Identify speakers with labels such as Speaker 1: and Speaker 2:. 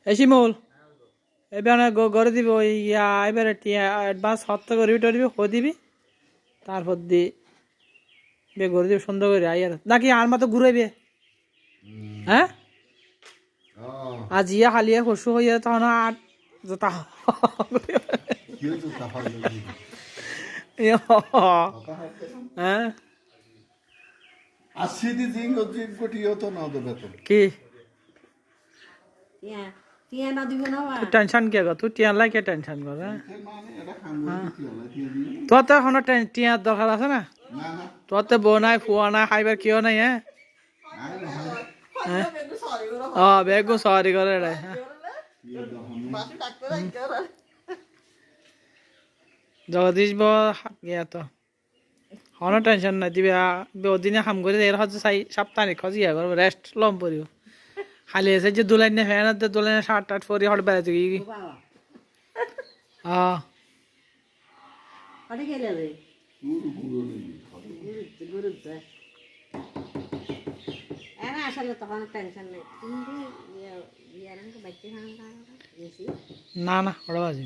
Speaker 1: এই শিমুল এবার করে দিবি ওই এবারে অ্যাডভান্স হত্যা করবি টরবি হয়ে দিবি তারপর দি বে করে দিবি সুন্দর করে আইয়ার নাকি আর মতো ঘুরাইবে হ্যাঁ আজ ইয়া হালিয়া পশু হইয়া তখন আর জোতা হ্যাঁ কি টেনশন কে গো তুই টিয়া লাগে টেনশন কর তোর তো এখনো টিয়ার দরকার আছে না তোর তো বউ নাই ফুয়া নাই খাইবার কেউ নাই হ্যাঁ বেগু সরি করে রে জগদীশ গিয়া তো কোনো টেনশন নাই দিবে ওদিনে কাম করে এর হচ্ছে সাপ্তাহিক খজিয়া করবো রেস্ট লম পড়িব খালি এসে যে দুলাইনে ফ্যান দুলাইনে শার্ট টাট পরি হট বেড়াতে গিয়ে
Speaker 2: আসলে তখন টেনশন নেই
Speaker 1: না না ওটা বাজি